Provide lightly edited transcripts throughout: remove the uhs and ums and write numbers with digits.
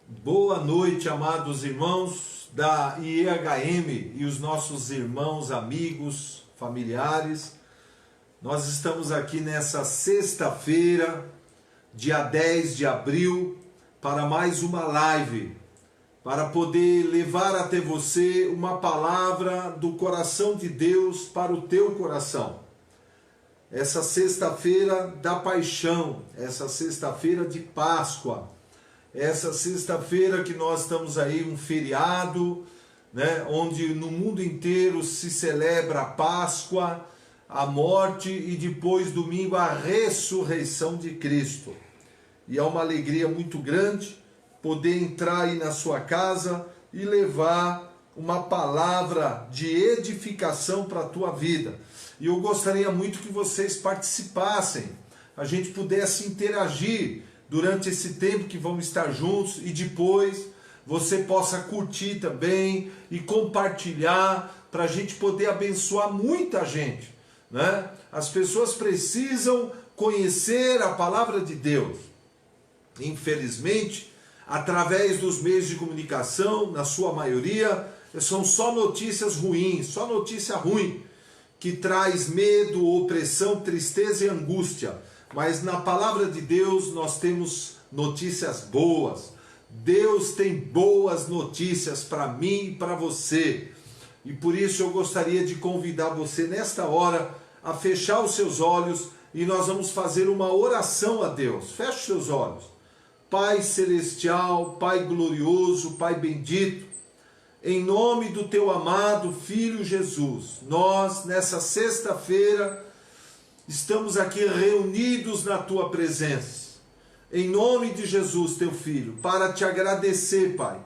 Boa noite, amados irmãos da IEHM e os nossos irmãos, amigos, familiares. Nós estamos aqui nessa sexta-feira, dia 10 de abril, para mais uma live, para poder levar até você uma palavra do coração de Deus para o teu coração. Essa sexta-feira da paixão, essa sexta-feira de Páscoa, essa sexta-feira que nós estamos aí, um feriado, né, onde no mundo inteiro se celebra a Páscoa, a morte e depois domingo a ressurreição de Cristo. E é uma alegria muito grande poder entrar aí na sua casa e levar uma palavra de edificação para a tua vida. E eu gostaria muito que vocês participassem, a gente pudesse interagir durante esse tempo que vamos estar juntos e depois você possa curtir também e compartilhar para a gente poder abençoar muita gente, né? As pessoas precisam conhecer a palavra de Deus. Infelizmente, através dos meios de comunicação, na sua maioria, são só notícias ruins, só notícia ruim, que traz medo, opressão, tristeza e angústia. Mas na palavra de Deus nós temos notícias boas. Deus tem boas notícias para mim e para você. E por isso eu gostaria de convidar você nesta hora a fechar os seus olhos e nós vamos fazer uma oração a Deus. Feche os seus olhos. Pai celestial, Pai glorioso, Pai bendito, em nome do teu amado Filho Jesus, nós nessa sexta-feira estamos aqui reunidos na tua presença, em nome de Jesus, teu Filho, para te agradecer, Pai,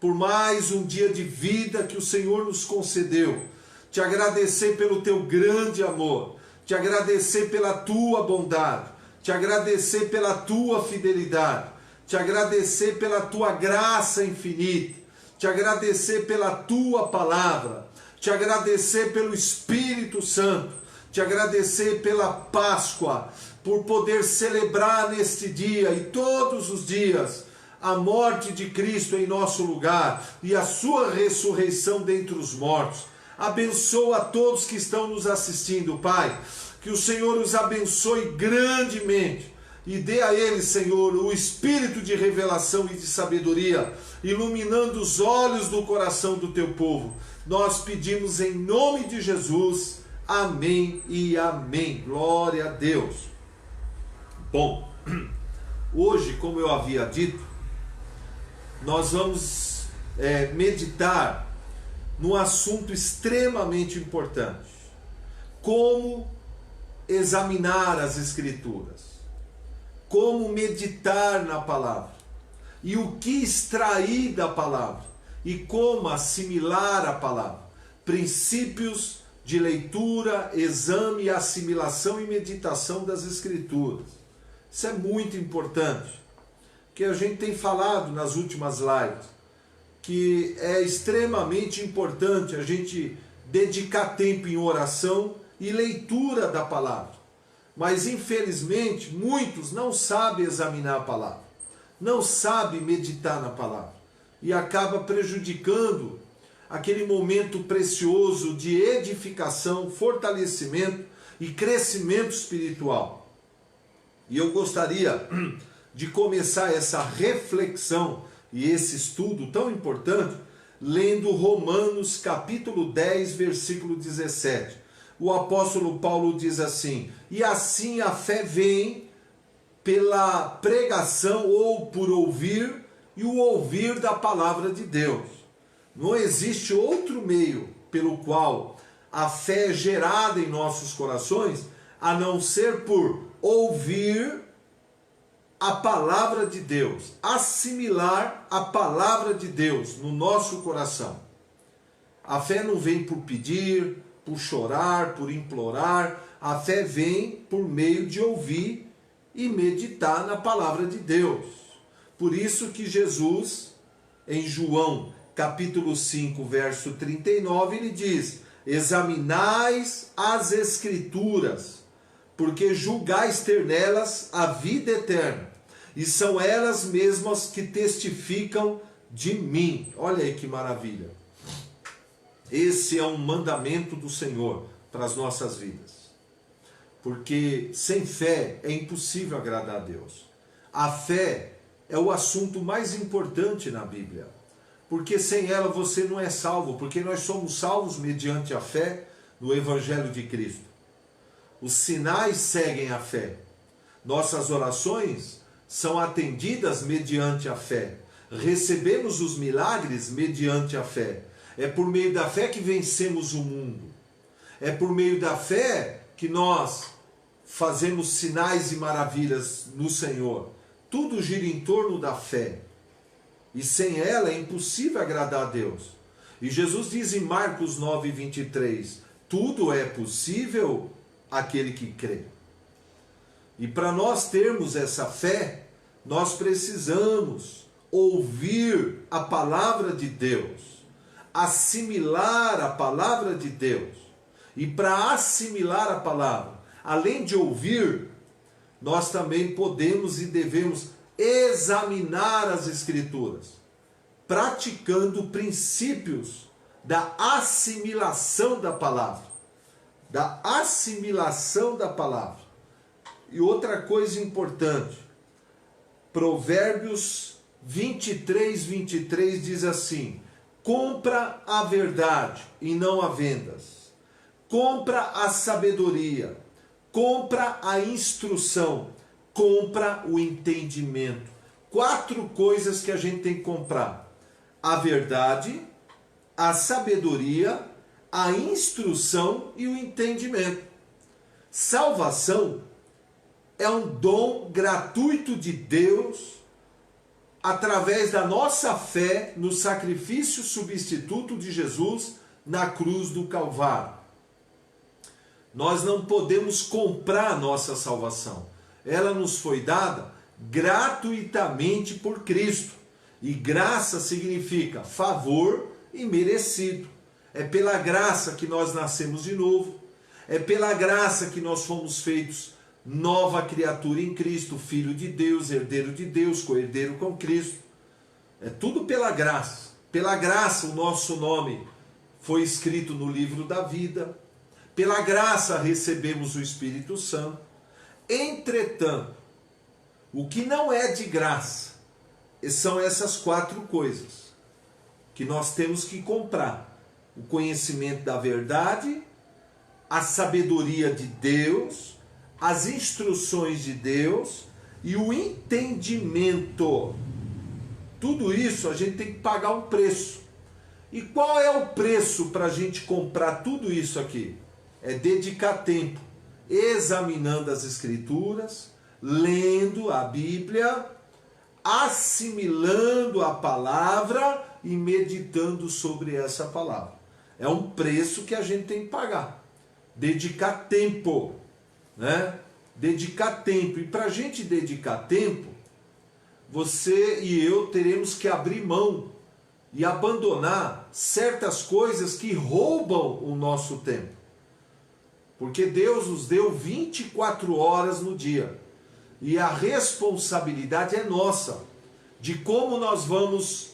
por mais um dia de vida que o Senhor nos concedeu, te agradecer pelo teu grande amor, te agradecer pela tua bondade, te agradecer pela tua fidelidade, te agradecer pela tua graça infinita, te agradecer pela tua palavra, te agradecer pelo Espírito Santo, te agradecer pela Páscoa, por poder celebrar neste dia e todos os dias a morte de Cristo em nosso lugar e a sua ressurreição dentre os mortos. Abençoa a todos que estão nos assistindo, Pai, que o Senhor os abençoe grandemente e dê a eles, Senhor, o espírito de revelação e de sabedoria, iluminando os olhos do coração do teu povo. Nós pedimos em nome de Jesus. Amém e amém. Glória a Deus. Bom, hoje, como eu havia dito, nós vamos meditar num assunto extremamente importante. Como examinar as Escrituras. Como meditar na palavra. E o que extrair da palavra. E como assimilar a palavra. Princípios de leitura, exame, assimilação e meditação das Escrituras. Isso é muito importante, que a gente tem falado nas últimas lives, que é extremamente importante a gente dedicar tempo em oração e leitura da palavra. Mas infelizmente muitos não sabem examinar a palavra, não sabem meditar na palavra e acaba prejudicando aquele momento precioso de edificação, fortalecimento e crescimento espiritual. E eu gostaria de começar essa reflexão e esse estudo tão importante lendo Romanos capítulo 10, versículo 17. O apóstolo Paulo diz assim: e assim a fé vem pela pregação ou por ouvir, e o ouvir da palavra de Deus. Não existe outro meio pelo qual a fé é gerada em nossos corações, a não ser por ouvir a palavra de Deus, assimilar a palavra de Deus no nosso coração. A fé não vem por pedir, por chorar, por implorar, a fé vem por meio de ouvir e meditar na palavra de Deus. Por isso que Jesus, em João capítulo 5, verso 39, ele diz: examinais as Escrituras, porque julgais ter nelas a vida eterna, e são elas mesmas que testificam de mim. Olha aí que maravilha. Esse é um mandamento do Senhor para as nossas vidas. Porque sem fé é impossível agradar a Deus. A fé é o assunto mais importante na Bíblia. Porque sem ela você não é salvo, porque nós somos salvos mediante a fé no Evangelho de Cristo. Os sinais seguem a fé. Nossas orações são atendidas mediante a fé. Recebemos os milagres mediante a fé. É por meio da fé que vencemos o mundo. É por meio da fé que nós fazemos sinais e maravilhas no Senhor. Tudo gira em torno da fé. E sem ela é impossível agradar a Deus. E Jesus diz em Marcos 9:23, tudo é possível àquele que crê. E para nós termos essa fé, nós precisamos ouvir a palavra de Deus, assimilar a palavra de Deus. E para assimilar a palavra, além de ouvir, nós também podemos e devemos examinar as Escrituras, praticando princípios da assimilação da palavra. Da assimilação da palavra. E outra coisa importante, Provérbios 23:23 diz assim: compra a verdade e não a vendas. Compra a sabedoria, compra a instrução, compra o entendimento. 4 coisas que a gente tem que comprar: a verdade, a sabedoria, a instrução e o entendimento. Salvação é um dom gratuito de Deus através da nossa fé no sacrifício substituto de Jesus na cruz do Calvário. Nós não podemos comprar a nossa salvação. Ela nos foi dada gratuitamente por Cristo. E graça significa favor e merecido. É pela graça que nós nascemos de novo. É pela graça que nós fomos feitos nova criatura em Cristo, filho de Deus, herdeiro de Deus, co-herdeiro com Cristo. É tudo pela graça. Pela graça o nosso nome foi escrito no livro da vida. Pela graça recebemos o Espírito Santo. Entretanto, o que não é de graça são essas 4 coisas que nós temos que comprar: o conhecimento da verdade, a sabedoria de Deus, as instruções de Deus e o entendimento. Tudo isso a gente tem que pagar um preço. E qual é o preço para a gente comprar tudo isso aqui? É dedicar tempo examinando as Escrituras, lendo a Bíblia, assimilando a palavra e meditando sobre essa palavra. É um preço que a gente tem que pagar. Dedicar tempo, né? Dedicar tempo. E para a gente dedicar tempo, você e eu teremos que abrir mão e abandonar certas coisas que roubam o nosso tempo. Porque Deus nos deu 24 horas no dia. E a responsabilidade é nossa de como nós vamos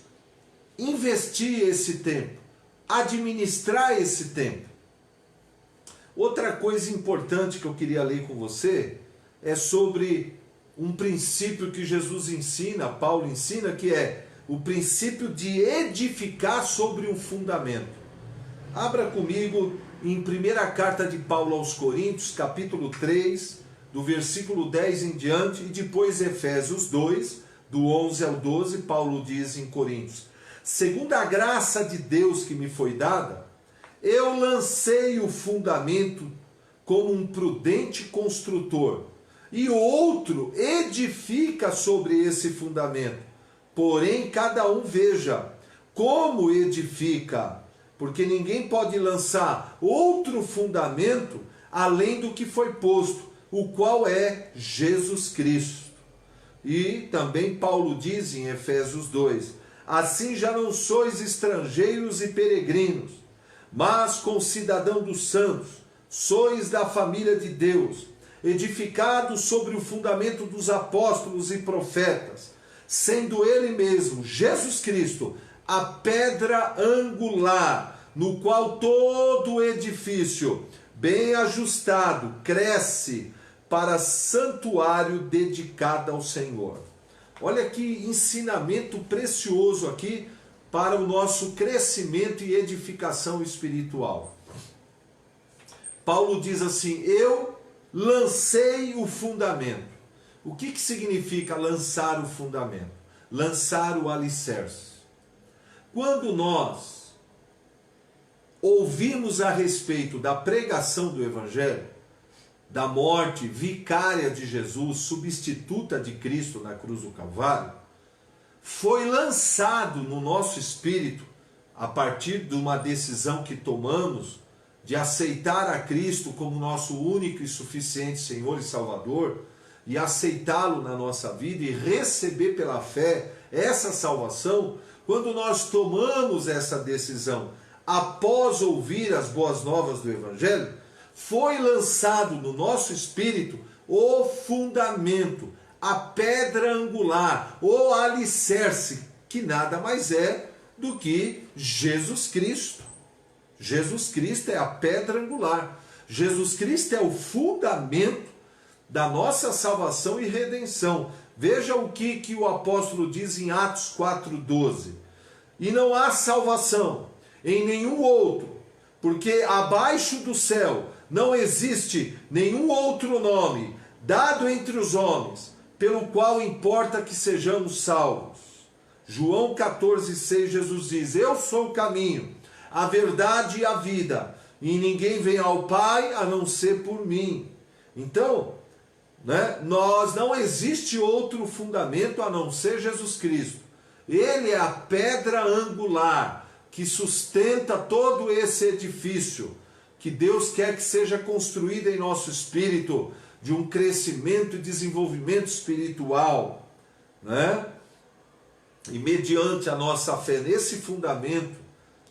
investir esse tempo, administrar esse tempo. Outra coisa importante que eu queria ler com você é sobre um princípio que Jesus ensina, Paulo ensina, que é o princípio de edificar sobre um fundamento. Abra comigo em primeira carta de Paulo aos Coríntios, capítulo 3, do versículo 10 em diante, e depois Efésios 2, do 11 ao 12, Paulo diz em Coríntios: segundo a graça de Deus que me foi dada, eu lancei o fundamento como um prudente construtor, e outro edifica sobre esse fundamento. Porém, cada um veja como edifica, porque ninguém pode lançar outro fundamento além do que foi posto, o qual é Jesus Cristo. E também Paulo diz em Efésios 2: assim já não sois estrangeiros e peregrinos, mas concidadãos dos santos, sois da família de Deus, edificado sobre o fundamento dos apóstolos e profetas, sendo ele mesmo, Jesus Cristo, a pedra angular, no qual todo edifício, bem ajustado, cresce para santuário dedicado ao Senhor. Olha que ensinamento precioso aqui para o nosso crescimento e edificação espiritual. Paulo diz assim: eu lancei o fundamento. O que significa lançar o fundamento? Lançar o alicerce. Quando nós ouvimos a respeito da pregação do Evangelho, da morte vicária de Jesus, substituta de Cristo na cruz do Calvário, foi lançado no nosso espírito, a partir de uma decisão que tomamos, de aceitar a Cristo como nosso único e suficiente Senhor e Salvador, e aceitá-lo na nossa vida e receber pela fé essa salvação. Quando nós tomamos essa decisão após ouvir as boas novas do Evangelho, foi lançado no nosso espírito o fundamento, a pedra angular, o alicerce, que nada mais é do que Jesus Cristo. Jesus Cristo é a pedra angular. Jesus Cristo é o fundamento da nossa salvação e redenção. Veja o que o apóstolo diz em Atos 4,12. E não há salvação em nenhum outro, porque abaixo do céu não existe nenhum outro nome dado entre os homens, pelo qual importa que sejamos salvos. João 14,6, Jesus diz: eu sou o caminho, a verdade e a vida, e ninguém vem ao Pai a não ser por mim. Então, nós não existe outro fundamento a não ser Jesus Cristo. Ele é a pedra angular que sustenta todo esse edifício que Deus quer que seja construído em nosso espírito, de um crescimento e desenvolvimento espiritual, E mediante a nossa fé nesse fundamento,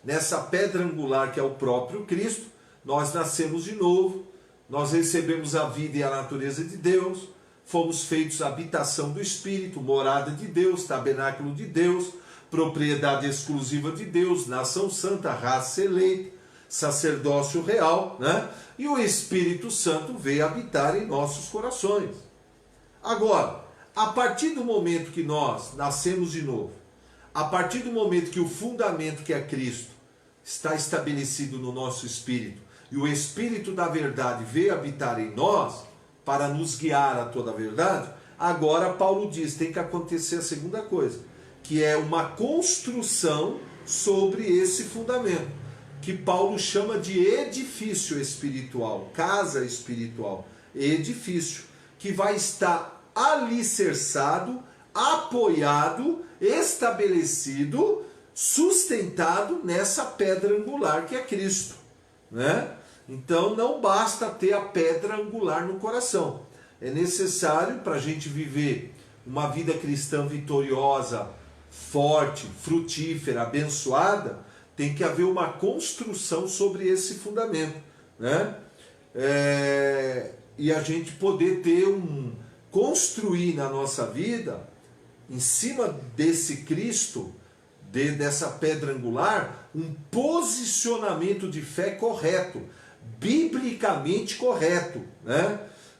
nessa pedra angular que é o próprio Cristo, nós nascemos de novo, nós recebemos a vida e a natureza de Deus, fomos feitos habitação do Espírito, morada de Deus, tabernáculo de Deus, propriedade exclusiva de Deus, nação santa, raça eleita, sacerdócio real, E o Espírito Santo veio habitar em nossos corações. Agora, a partir do momento que nós nascemos de novo, a partir do momento que o fundamento que é Cristo está estabelecido no nosso espírito, e o Espírito da verdade veio habitar em nós, para nos guiar a toda a verdade, agora Paulo diz, tem que acontecer a segunda coisa, que é uma construção sobre esse fundamento, que Paulo chama de edifício espiritual, casa espiritual, edifício, que vai estar alicerçado, apoiado, estabelecido, sustentado nessa pedra angular que é Cristo, Então não basta ter a pedra angular no coração, é necessário, para a gente viver uma vida cristã vitoriosa, forte, frutífera, abençoada, tem que haver uma construção sobre esse fundamento, E a gente poder construir na nossa vida, em cima desse Cristo, dessa pedra angular, um posicionamento de fé correto, biblicamente correto,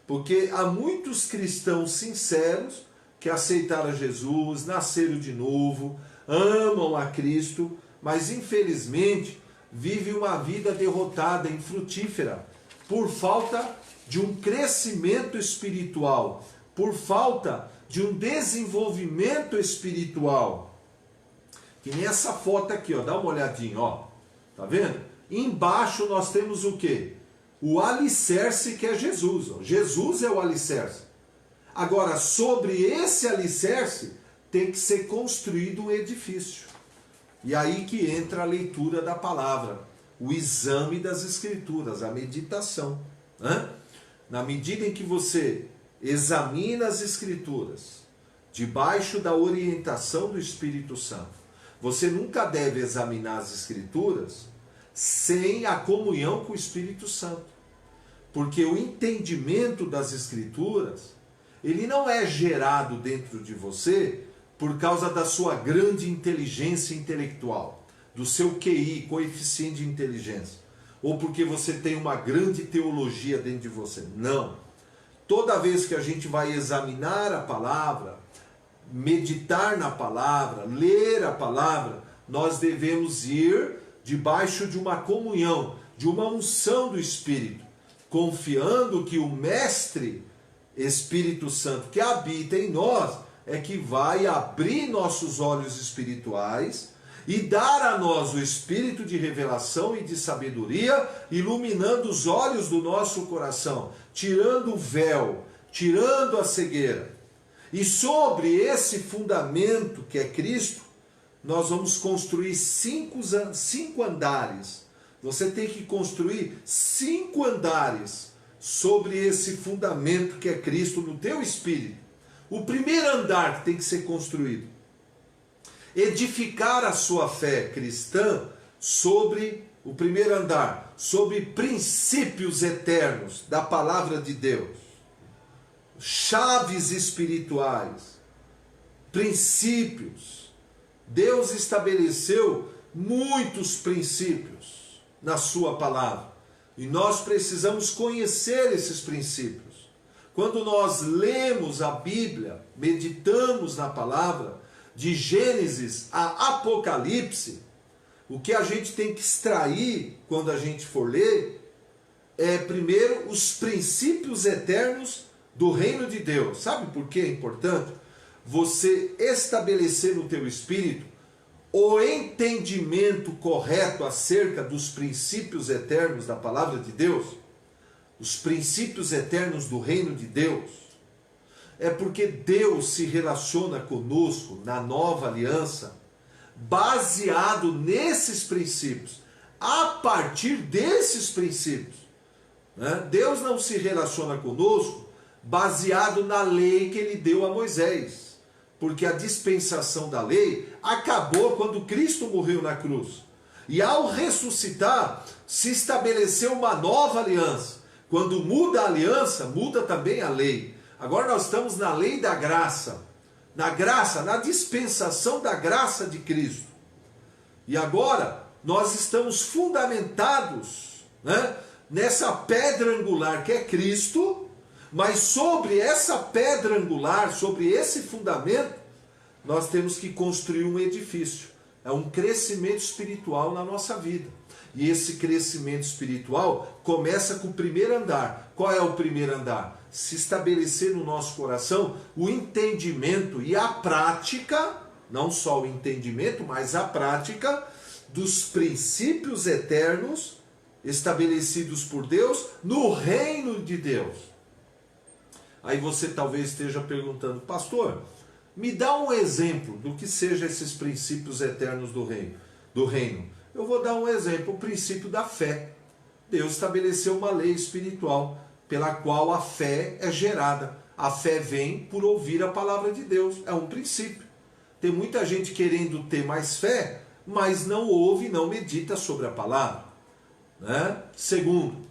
Porque há muitos cristãos sinceros que aceitaram Jesus, nasceram de novo, amam a Cristo, mas infelizmente vivem uma vida derrotada, infrutífera, por falta de um crescimento espiritual, por falta de um desenvolvimento espiritual. Que nem essa foto aqui, dá uma olhadinha, tá vendo? Embaixo nós temos o quê? O alicerce, que é Jesus. Jesus é o alicerce. Agora, sobre esse alicerce tem que ser construído um edifício. E aí que entra a leitura da palavra, o exame das Escrituras, a meditação. Na medida em que você examina as Escrituras, debaixo da orientação do Espírito Santo, você nunca deve examinar as Escrituras sem a comunhão com o Espírito Santo. Porque o entendimento das Escrituras, ele não é gerado dentro de você por causa da sua grande inteligência intelectual, do seu QI, coeficiente de inteligência, ou porque você tem uma grande teologia dentro de você. Não. Toda vez que a gente vai examinar a palavra, meditar na palavra, ler a palavra, nós devemos ir debaixo de uma comunhão, de uma unção do Espírito, confiando que o Mestre Espírito Santo que habita em nós é que vai abrir nossos olhos espirituais e dar a nós o espírito de revelação e de sabedoria, iluminando os olhos do nosso coração, tirando o véu, tirando a cegueira. E sobre esse fundamento que é Cristo, nós vamos construir cinco andares. Você tem que construir 5 andares sobre esse fundamento que é Cristo no teu espírito. O primeiro andar que tem que ser construído: edificar a sua fé cristã sobre o primeiro andar, sobre princípios eternos da palavra de Deus, chaves espirituais, princípios. Deus estabeleceu muitos princípios na sua palavra e nós precisamos conhecer esses princípios. Quando nós lemos a Bíblia, meditamos na palavra, de Gênesis a Apocalipse, o que a gente tem que extrair quando a gente for ler é primeiro os princípios eternos do reino de Deus. Sabe por que é importante você estabelecer no teu espírito o entendimento correto acerca dos princípios eternos da palavra de Deus? Os princípios eternos do reino de Deus. É porque Deus se relaciona conosco na nova aliança baseado nesses princípios, a partir desses princípios. Deus não se relaciona conosco baseado na lei que ele deu a Moisés, porque a dispensação da lei acabou quando Cristo morreu na cruz. E ao ressuscitar, se estabeleceu uma nova aliança. Quando muda a aliança, muda também a lei. Agora nós estamos na lei da graça, na dispensação da graça de Cristo. E agora nós estamos fundamentados, nessa pedra angular que é Cristo, mas sobre essa pedra angular, sobre esse fundamento, nós temos que construir um edifício. É um crescimento espiritual na nossa vida. E esse crescimento espiritual começa com o primeiro andar. Qual é o primeiro andar? Se estabelecer no nosso coração o entendimento e a prática, não só o entendimento, mas a prática dos princípios eternos estabelecidos por Deus no reino de Deus. Aí você talvez esteja perguntando: pastor, me dá um exemplo do que sejam esses princípios eternos do reino. Eu vou dar um exemplo, o princípio da fé. Deus estabeleceu uma lei espiritual pela qual a fé é gerada. A fé vem por ouvir a palavra de Deus. É um princípio. Tem muita gente querendo ter mais fé, mas não ouve, não medita sobre a palavra. Segundo,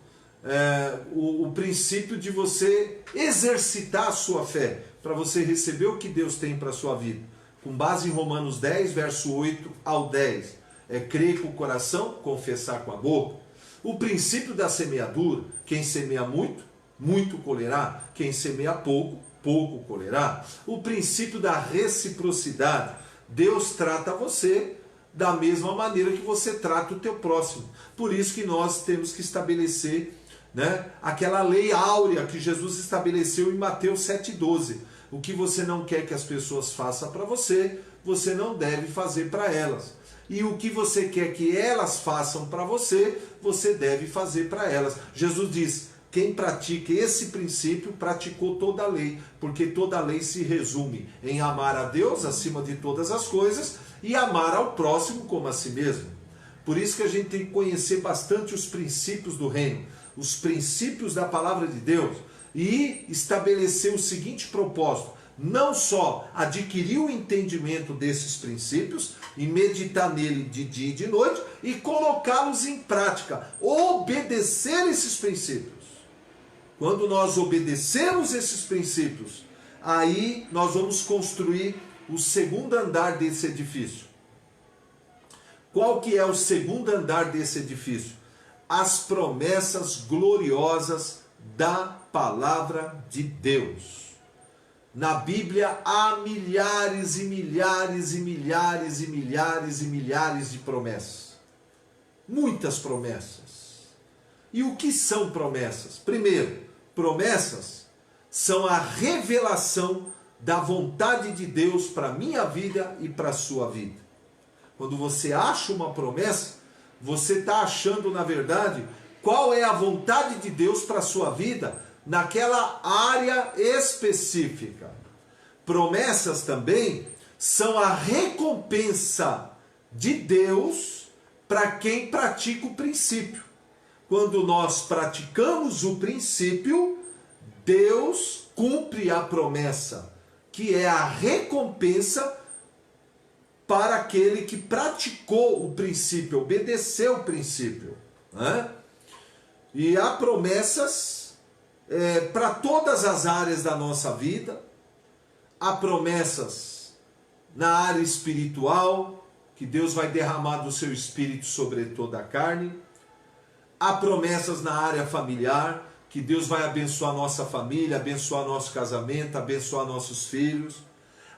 o princípio de você exercitar a sua fé, para você receber o que Deus tem para a sua vida. Com base em Romanos 10, verso 8 ao 10. É crer com o coração, confessar com a boca. O princípio da semeadura: quem semeia muito, muito colherá. Quem semeia pouco, pouco colherá. O princípio da reciprocidade: Deus trata você da mesma maneira que você trata o teu próximo. Por isso que nós temos que estabelecer, aquela lei áurea que Jesus estabeleceu em Mateus 7,12. O que você não quer que as pessoas façam para você, você não deve fazer para elas. E o que você quer que elas façam para você, você deve fazer para elas. Jesus diz: quem pratica esse princípio, praticou toda a lei, porque toda a lei se resume em amar a Deus acima de todas as coisas e amar ao próximo como a si mesmo. Por isso que a gente tem que conhecer bastante os princípios do reino, os princípios da palavra de Deus, e estabelecer o seguinte propósito: não só adquirir o entendimento desses princípios e meditar nele de dia e de noite e colocá-los em prática, obedecer esses princípios. Quando nós obedecemos esses princípios, aí nós vamos construir o segundo andar desse edifício. Qual que é o segundo andar desse edifício? As promessas gloriosas da palavra de Deus. Na Bíblia há milhares e milhares e milhares e milhares e milhares de promessas. Muitas promessas. E o que são promessas? Primeiro, promessas são a revelação da vontade de Deus para a minha vida e para a sua vida. Quando você acha uma promessa, você está achando, na verdade, qual é a vontade de Deus para a sua vida naquela área específica. Promessas também são a recompensa de Deus para quem pratica o princípio. Quando nós praticamos o princípio, Deus cumpre a promessa, que é a recompensa para aquele que praticou o princípio, obedeceu o princípio. Né? E há promessas para todas as áreas da nossa vida. Há promessas na área espiritual, que Deus vai derramar do seu espírito sobre toda a carne. Há promessas na área familiar, que Deus vai abençoar nossa família, abençoar nosso casamento, abençoar nossos filhos.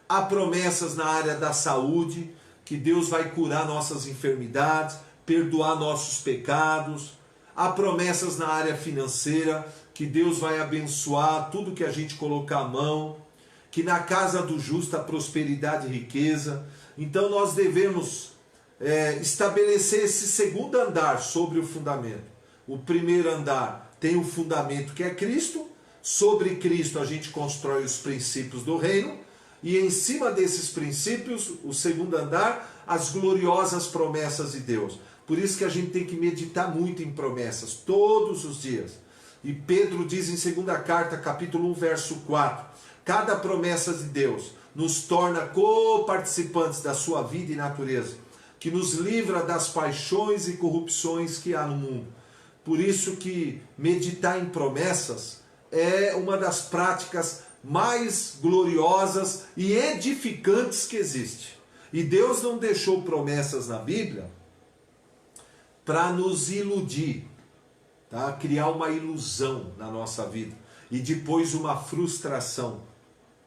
Há promessas na área da saúde, que Deus vai curar nossas enfermidades, perdoar nossos pecados. Há promessas na área financeira, que Deus vai abençoar tudo que a gente colocar a mão, que na casa do justo há prosperidade e riqueza. Então nós devemos estabelecer esse segundo andar sobre o fundamento. O primeiro andar tem o fundamento que é Cristo. Sobre Cristo a gente constrói os princípios do reino. E em cima desses princípios, o segundo andar, as gloriosas promessas de Deus. Por isso que a gente tem que meditar muito em promessas, todos os dias. E Pedro diz em 2ª carta, capítulo 1, verso 4, cada promessa de Deus nos torna coparticipantes da sua vida e natureza, que nos livra das paixões e corrupções que há no mundo. Por isso que meditar em promessas é uma das práticas mais gloriosas e edificantes que existe. E Deus não deixou promessas na Bíblia para nos iludir, tá? Criar uma ilusão na nossa vida e depois uma frustração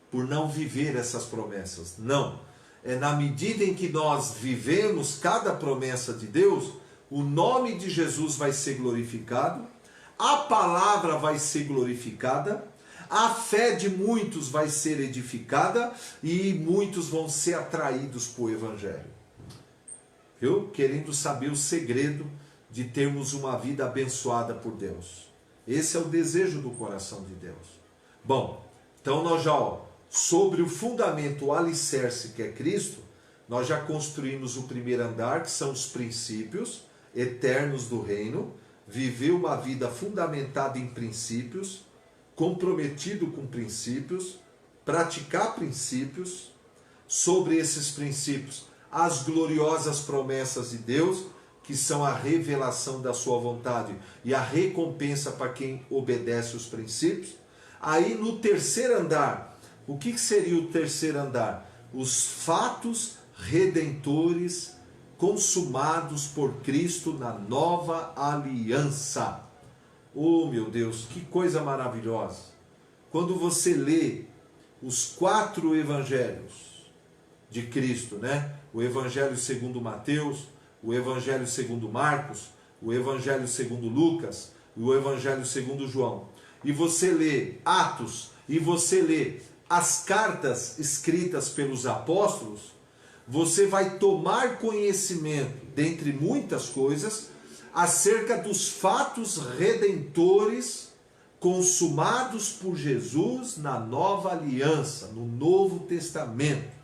por não viver essas promessas. Não, é na medida em que nós vivemos cada promessa de Deus, o nome de Jesus vai ser glorificado, a palavra vai ser glorificada, a fé de muitos vai ser edificada e muitos vão ser atraídos para o Evangelho. Viu? Querendo saber o segredo de termos uma vida abençoada por Deus. Esse é o desejo do coração de Deus. Bom, então nós já, sobre o fundamento, o alicerce que é Cristo, nós já construímos o primeiro andar, que são os princípios eternos do reino, viver uma vida fundamentada em princípios, comprometido com princípios, praticar princípios, sobre esses princípios, as gloriosas promessas de Deus, que são a revelação da sua vontade e a recompensa para quem obedece os princípios. Aí no terceiro andar, o que seria o terceiro andar? Os fatos redentores consumados por Cristo na nova aliança. Oh meu Deus, que coisa maravilhosa! Quando você lê os 4 evangelhos de Cristo, né? O Evangelho segundo Mateus, o Evangelho segundo Marcos, o Evangelho segundo Lucas, o Evangelho segundo João, e você lê Atos, e você lê as cartas escritas pelos apóstolos, você vai tomar conhecimento, dentre muitas coisas, acerca dos fatos redentores consumados por Jesus na nova aliança, no Novo Testamento.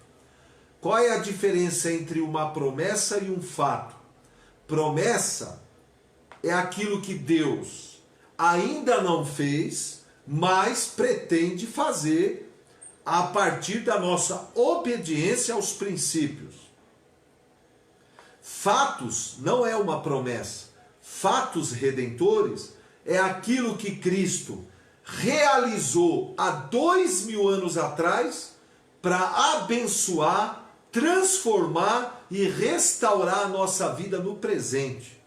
Qual é a diferença entre uma promessa e um fato? Promessa é aquilo que Deus ainda não fez, mas pretende fazer a partir da nossa obediência aos princípios. Fatos não é uma promessa. Fatos redentores é aquilo que Cristo realizou há 2000 anos atrás para abençoar, transformar e restaurar a nossa vida no presente.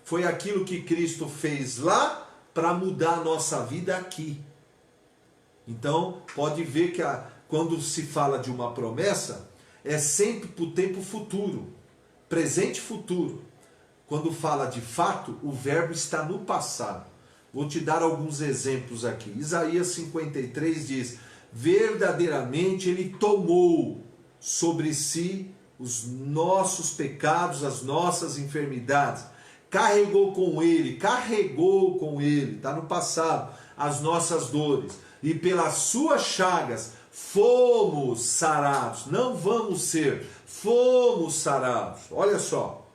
Foi aquilo que Cristo fez lá para mudar a nossa vida aqui. Então, pode ver que quando se fala de uma promessa, é sempre para o tempo futuro, presente e futuro. Quando fala de fato, o verbo está no passado. Vou te dar alguns exemplos aqui. Isaías 53 diz: verdadeiramente ele tomou sobre si os nossos pecados, as nossas enfermidades, carregou com ele, está no passado, as nossas dores, e pelas suas chagas fomos sarados. Não vamos ser, fomos sarados. Olha só,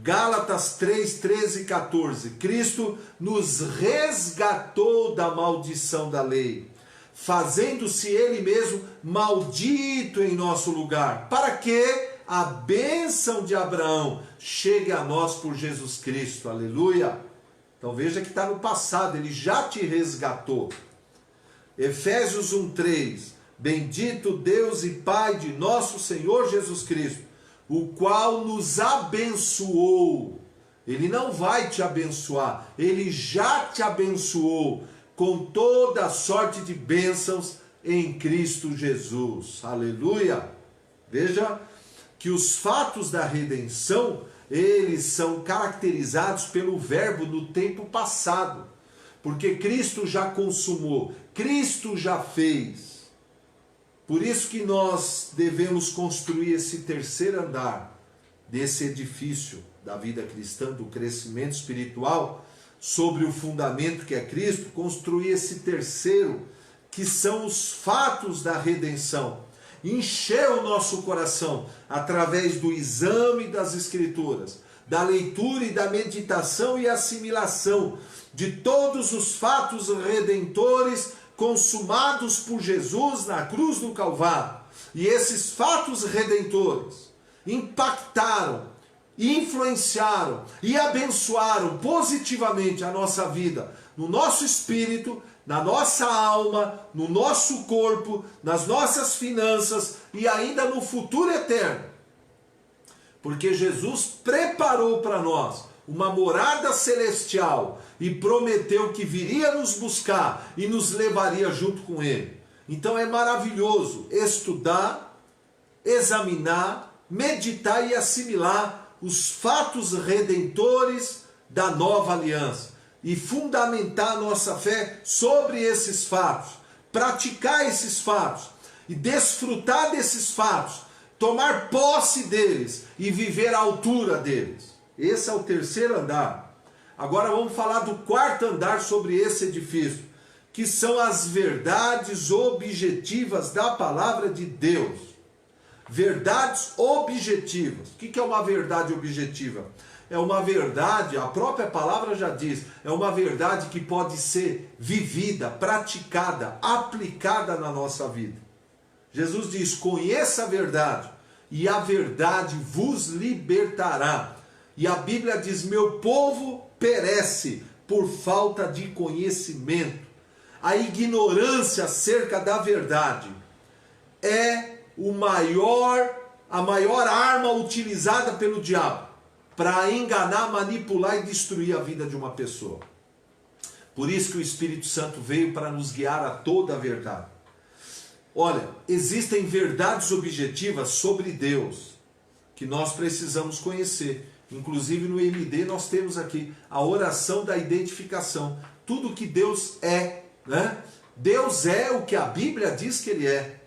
Gálatas 3, 13 e 14. Cristo nos resgatou da maldição da lei, fazendo-se ele mesmo maldito em nosso lugar, para que a bênção de Abraão chegue a nós por Jesus Cristo. Aleluia! Então veja que está no passado, ele já te resgatou. Efésios 1:3. Bendito Deus e Pai de nosso Senhor Jesus Cristo, o qual nos abençoou. Ele não vai te abençoar, ele já te abençoou com toda a sorte de bênçãos em Cristo Jesus. Aleluia! Veja que os fatos da redenção, eles são caracterizados pelo verbo no tempo passado, porque Cristo já consumou, Cristo já fez. Por isso que nós devemos construir esse terceiro andar desse edifício da vida cristã, do crescimento espiritual, sobre o fundamento que é Cristo, construir esse terceiro, que são os fatos da redenção. Encher o nosso coração através do exame das Escrituras, da leitura e da meditação e assimilação de todos os fatos redentores consumados por Jesus na cruz do Calvário. E esses fatos redentores impactaram, influenciaram e abençoaram positivamente a nossa vida, no nosso espírito, na nossa alma, no nosso corpo, nas nossas finanças e ainda no futuro eterno. Porque Jesus preparou para nós uma morada celestial e prometeu que viria nos buscar e nos levaria junto com ele. Então é maravilhoso estudar, examinar, meditar e assimilar os fatos redentores da nova aliança e fundamentar a nossa fé sobre esses fatos, praticar esses fatos e desfrutar desses fatos, tomar posse deles e viver à altura deles. Esse é o terceiro andar. Agora vamos falar do quarto andar sobre esse edifício, que são as verdades objetivas da palavra de Deus. Verdades objetivas. O que é uma verdade objetiva? É uma verdade, a própria palavra já diz, é uma verdade que pode ser vivida, praticada, aplicada na nossa vida. Jesus diz: conheça a verdade, e a verdade vos libertará. E a Bíblia diz: meu povo perece por falta de conhecimento. A ignorância acerca da verdade é a maior arma utilizada pelo diabo para enganar, manipular e destruir a vida de uma pessoa. Por isso que o Espírito Santo veio para nos guiar a toda a verdade. Olha, existem verdades objetivas sobre Deus que nós precisamos conhecer. Inclusive no MD nós temos aqui a oração da identificação. Tudo que Deus é, né? Deus é o que a Bíblia diz que Ele é.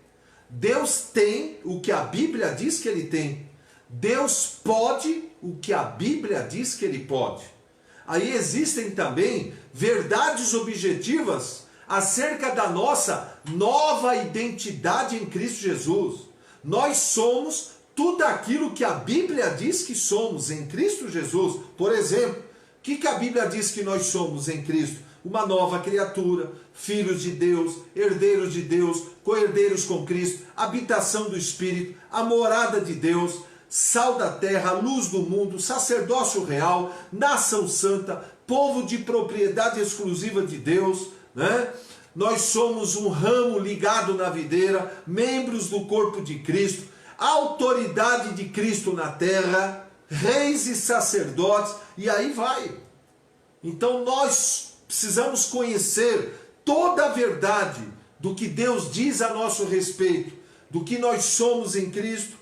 Deus tem o que a Bíblia diz que Ele tem. Deus pode o que a Bíblia diz que Ele pode. Aí existem também verdades objetivas acerca da nossa nova identidade em Cristo Jesus. Nós somos tudo aquilo que a Bíblia diz que somos em Cristo Jesus. Por exemplo, o que a Bíblia diz que nós somos em Cristo? Uma nova criatura, filhos de Deus, herdeiros de Deus, co-herdeiros com Cristo, habitação do Espírito, a morada de Deus, sal da terra, luz do mundo, sacerdócio real, nação santa, povo de propriedade exclusiva de Deus, né? Nós somos um ramo ligado na videira, membros do corpo de Cristo, autoridade de Cristo na terra, reis e sacerdotes, e aí vai. Então nós precisamos conhecer toda a verdade do que Deus diz a nosso respeito, do que nós somos em Cristo.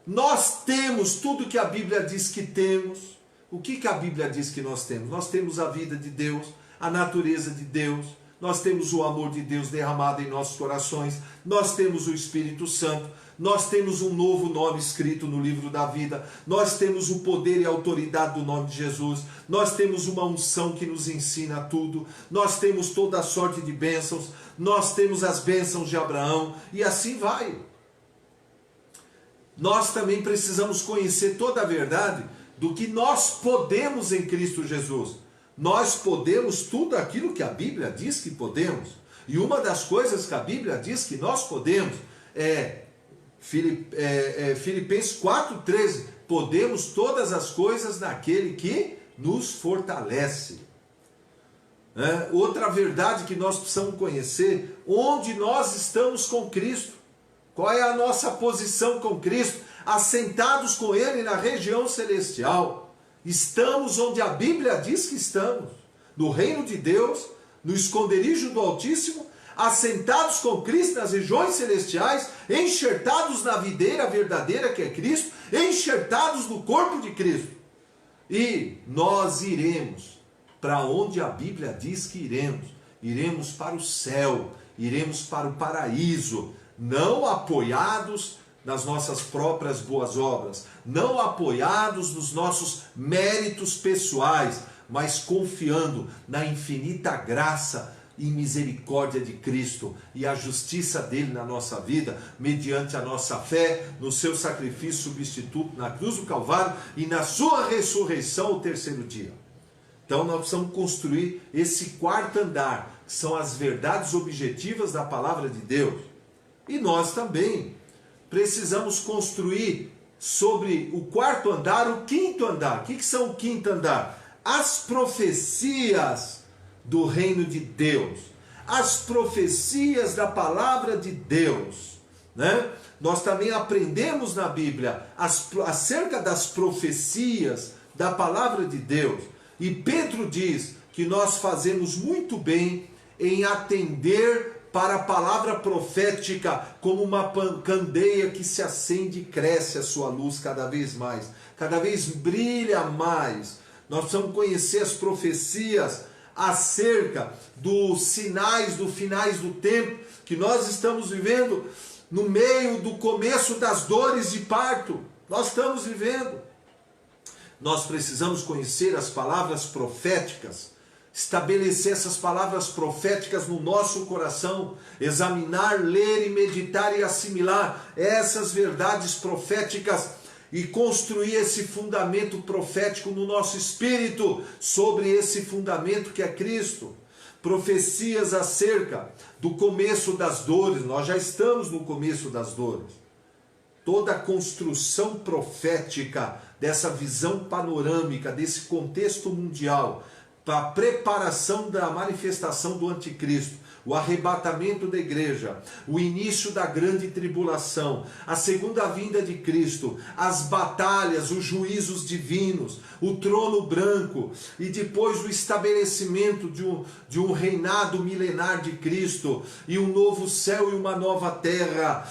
Nós temos tudo que a Bíblia diz que temos. O que a Bíblia diz que nós temos? Nós temos a vida de Deus, a natureza de Deus, nós temos o amor de Deus derramado em nossos corações, nós temos o Espírito Santo, nós temos um novo nome escrito no livro da vida, nós temos o poder e a autoridade do nome de Jesus, nós temos uma unção que nos ensina tudo, nós temos toda a sorte de bênçãos, nós temos as bênçãos de Abraão, e assim vai. Nós também precisamos conhecer toda a verdade do que nós podemos em Cristo Jesus. Nós podemos tudo aquilo que a Bíblia diz que podemos. E uma das coisas que a Bíblia diz que nós podemos é Filipenses 4,13. Podemos todas as coisas naquele que nos fortalece. Outra verdade que nós precisamos conhecer, onde nós estamos com Cristo. Qual é a nossa posição com Cristo? Assentados com Ele na região celestial. Estamos onde a Bíblia diz que estamos, no reino de Deus, no esconderijo do Altíssimo, assentados com Cristo nas regiões celestiais, enxertados na videira verdadeira que é Cristo, enxertados no corpo de Cristo. E nós iremos para onde a Bíblia diz que iremos. Iremos para o céu, iremos para o paraíso, não apoiados nas nossas próprias boas obras, não apoiados nos nossos méritos pessoais, mas confiando na infinita graça e misericórdia de Cristo e a justiça dele na nossa vida, mediante a nossa fé no seu sacrifício substituto na cruz do Calvário e na sua ressurreição ao terceiro dia. Então nós precisamos construir esse quarto andar, que são as verdades objetivas da palavra de Deus. E nós também precisamos construir sobre o quarto andar o quinto andar. O que são o quinto andar? As profecias do reino de Deus. As profecias da palavra de Deus. Né? Nós também aprendemos na Bíblia acerca das profecias da palavra de Deus. E Pedro diz que nós fazemos muito bem em atender para a palavra profética, como uma candeia que se acende e cresce a sua luz cada vez mais, cada vez brilha mais. Nós precisamos conhecer as profecias acerca dos sinais do finais do tempo, que nós estamos vivendo no meio do começo das dores de parto. Nós estamos vivendo. Nós precisamos conhecer as palavras proféticas, estabelecer essas palavras proféticas no nosso coração, examinar, ler e meditar e assimilar essas verdades proféticas e construir esse fundamento profético no nosso espírito, sobre esse fundamento que é Cristo. Profecias acerca do começo das dores, nós já estamos no começo das dores. Toda a construção profética dessa visão panorâmica, desse contexto mundial, para a preparação da manifestação do anticristo, o arrebatamento da igreja, o início da grande tribulação, a segunda vinda de Cristo, as batalhas, os juízos divinos, o trono branco e depois o estabelecimento de um reinado milenar de Cristo e um novo céu e uma nova terra.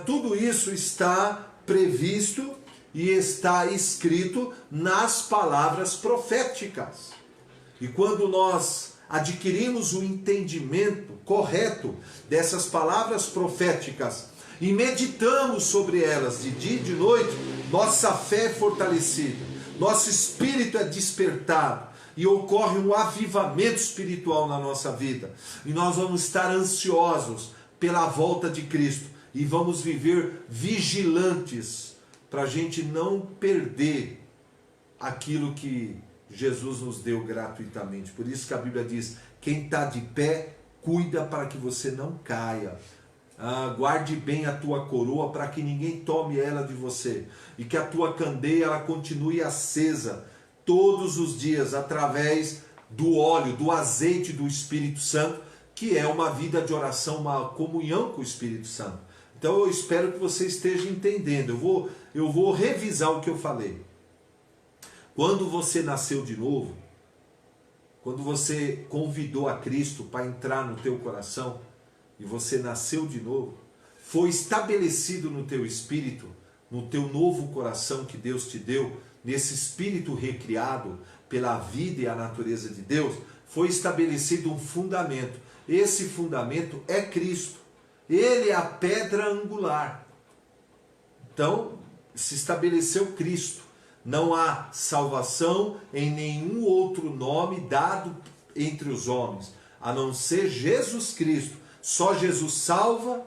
Tudo isso está previsto e está escrito nas palavras proféticas. E quando nós adquirimos o entendimento correto dessas palavras proféticas e meditamos sobre elas de dia e de noite, nossa fé é fortalecida, nosso espírito é despertado e ocorre um avivamento espiritual na nossa vida. E nós vamos estar ansiosos pela volta de Cristo e vamos viver vigilantes para a gente não perder aquilo que Jesus nos deu gratuitamente. Por isso que a Bíblia diz: quem está de pé, cuida para que você não caia. Guarde bem a tua coroa para que ninguém tome ela de você. E que a tua candeia ela continue acesa todos os dias através do óleo, do azeite do Espírito Santo, que é uma vida de oração, uma comunhão com o Espírito Santo. Então eu espero que você esteja entendendo. Eu vou revisar o que eu falei. Quando você nasceu de novo, quando você convidou a Cristo para entrar no teu coração, e você nasceu de novo, foi estabelecido no teu espírito, no teu novo coração que Deus te deu, nesse espírito recriado pela vida e a natureza de Deus, foi estabelecido um fundamento. Esse fundamento é Cristo. Ele é a pedra angular. Então, se estabeleceu Cristo. Não há salvação em nenhum outro nome dado entre os homens, a não ser Jesus Cristo. Só Jesus salva,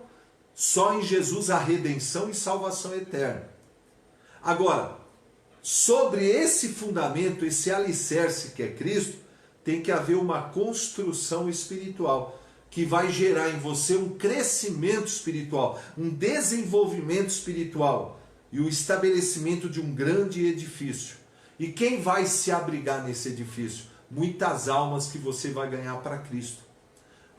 só em Jesus há redenção e salvação eterna. Agora, sobre esse fundamento, esse alicerce que é Cristo, tem que haver uma construção espiritual, que vai gerar em você um crescimento espiritual, um desenvolvimento espiritual e o estabelecimento de um grande edifício. E quem vai se abrigar nesse edifício? Muitas almas que você vai ganhar para Cristo.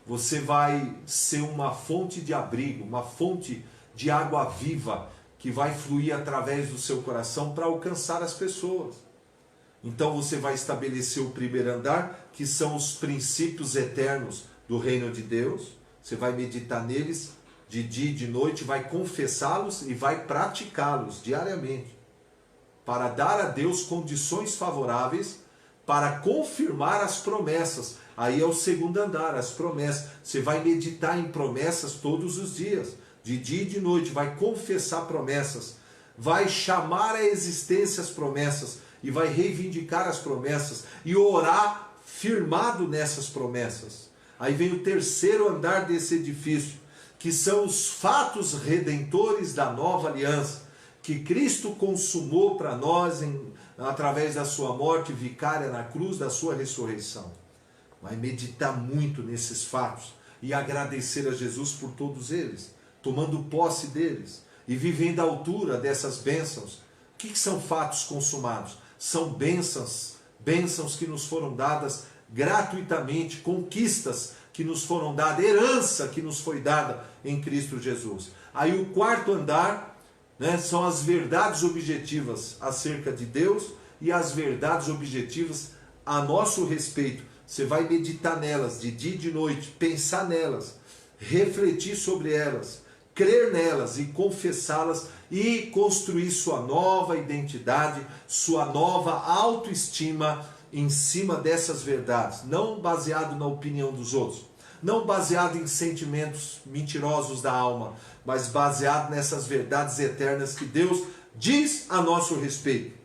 Você vai ser uma fonte de abrigo, uma fonte de água viva que vai fluir através do seu coração para alcançar as pessoas. Então você vai estabelecer o primeiro andar, que são os princípios eternos do reino de Deus. Você vai meditar neles de dia e de noite, vai confessá-los e vai praticá-los diariamente, para dar a Deus condições favoráveis para confirmar as promessas. Aí é o segundo andar, as promessas. Você vai meditar em promessas todos os dias, de dia e de noite, vai confessar promessas, vai chamar à existência as promessas e vai reivindicar as promessas e orar firmado nessas promessas. Aí vem o terceiro andar desse edifício, que são os fatos redentores da nova aliança, que Cristo consumou para nós através da sua morte vicária na cruz, da sua ressurreição. Vai meditar muito nesses fatos e agradecer a Jesus por todos eles, tomando posse deles e vivendo à altura dessas bênçãos. O que são fatos consumados? São bênçãos que nos foram dadas gratuitamente, conquistas que nos foram dadas, herança que nos foi dada em Cristo Jesus. Aí o quarto andar, né, são as verdades objetivas acerca de Deus e as verdades objetivas a nosso respeito. Você vai meditar nelas de dia e de noite, pensar nelas, refletir sobre elas, crer nelas e confessá-las e construir sua nova identidade, sua nova autoestima em cima dessas verdades, não baseado na opinião dos outros, não baseado em sentimentos mentirosos da alma, mas baseado nessas verdades eternas que Deus diz a nosso respeito.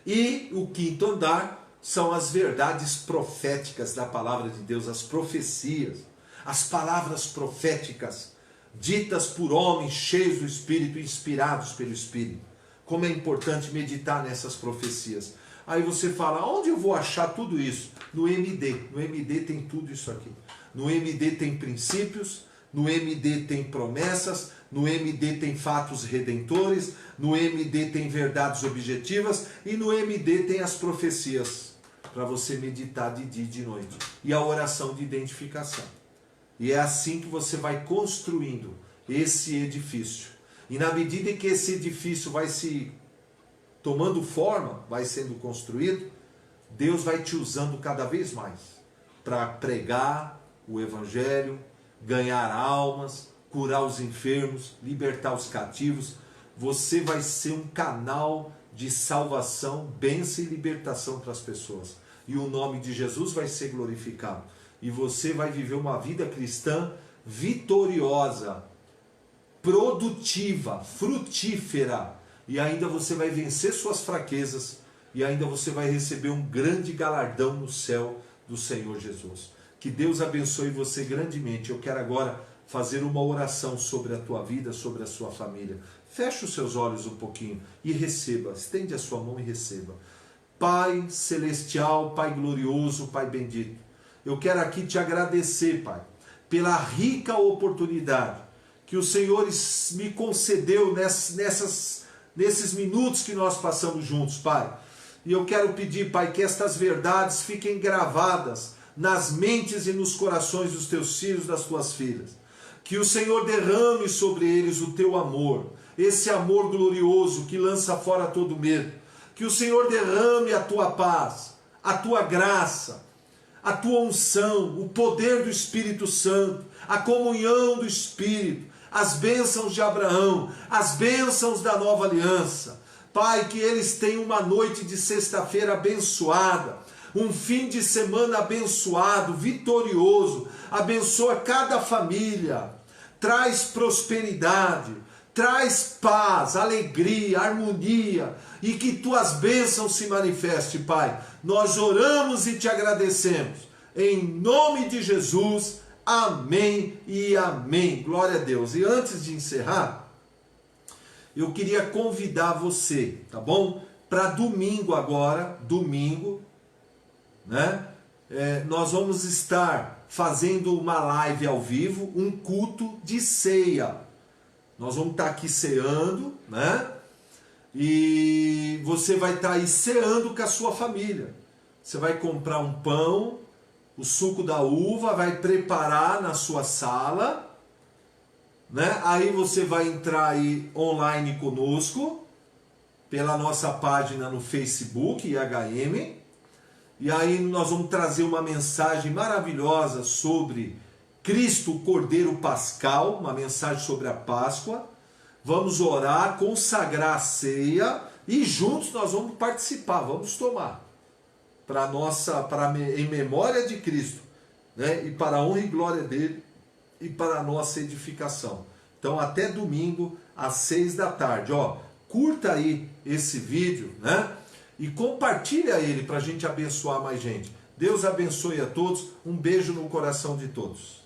E o quinto andar são as verdades proféticas da palavra de Deus, as profecias, as palavras proféticas, ditas por homens cheios do Espírito, inspirados pelo Espírito. Como é importante meditar nessas profecias. Aí você fala, onde eu vou achar tudo isso? No MD. No MD tem tudo isso aqui. No MD tem princípios, no MD tem promessas, no MD tem fatos redentores, no MD tem verdades objetivas e no MD tem as profecias para você meditar de dia e de noite. E a oração de identificação. E é assim que você vai construindo esse edifício. E na medida em que esse edifício vai se tomando forma, vai sendo construído, Deus vai te usando cada vez mais para pregar o Evangelho, ganhar almas, curar os enfermos, libertar os cativos. Você vai ser um canal de salvação, bênção e libertação para as pessoas. E o nome de Jesus vai ser glorificado. E você vai viver uma vida cristã vitoriosa, produtiva, frutífera. E ainda você vai vencer suas fraquezas. E ainda você vai receber um grande galardão no céu do Senhor Jesus. Que Deus abençoe você grandemente. Eu quero agora fazer uma oração sobre a tua vida, sobre a sua família. Feche os seus olhos um pouquinho e receba. Estende a sua mão e receba. Pai celestial, Pai glorioso, Pai bendito. Eu quero aqui te agradecer, Pai, pela rica oportunidade que o Senhor me concedeu nesses minutos que nós passamos juntos, Pai. E eu quero pedir, Pai, que estas verdades fiquem gravadas nas mentes e nos corações dos teus filhos, das tuas filhas. Que o Senhor derrame sobre eles o teu amor, esse amor glorioso que lança fora todo medo. Que o Senhor derrame a tua paz, a tua graça, a tua unção, o poder do Espírito Santo, a comunhão do Espírito, as bênçãos de Abraão, as bênçãos da nova aliança. Pai, que eles tenham uma noite de sexta-feira abençoada, um fim de semana abençoado, vitorioso. Abençoa cada família, traz prosperidade, traz paz, alegria, harmonia, e que tuas bênçãos se manifestem, Pai. Nós oramos e te agradecemos, em nome de Jesus, amém e amém. Glória a Deus. E antes de encerrar, eu queria convidar você, tá bom? Para domingo agora, né? Nós vamos estar fazendo uma live ao vivo, um culto de ceia. Nós vamos estar aqui ceando, né? E você vai estar aí ceando com a sua família. Você vai comprar um pão, o suco da uva, vai preparar na sua sala, né? Aí você vai entrar aí online conosco, pela nossa página no Facebook, IHM, e aí nós vamos trazer uma mensagem maravilhosa sobre Cristo, o Cordeiro Pascal, uma mensagem sobre a Páscoa. Vamos orar, consagrar a ceia e juntos nós vamos participar, vamos tomar em memória de Cristo, né? E para a honra e glória dele e para a nossa edificação. Então até domingo às 6 da tarde, ó, curta aí esse vídeo, né? E compartilha ele para a gente abençoar mais gente. Deus abençoe a todos, um beijo no coração de todos.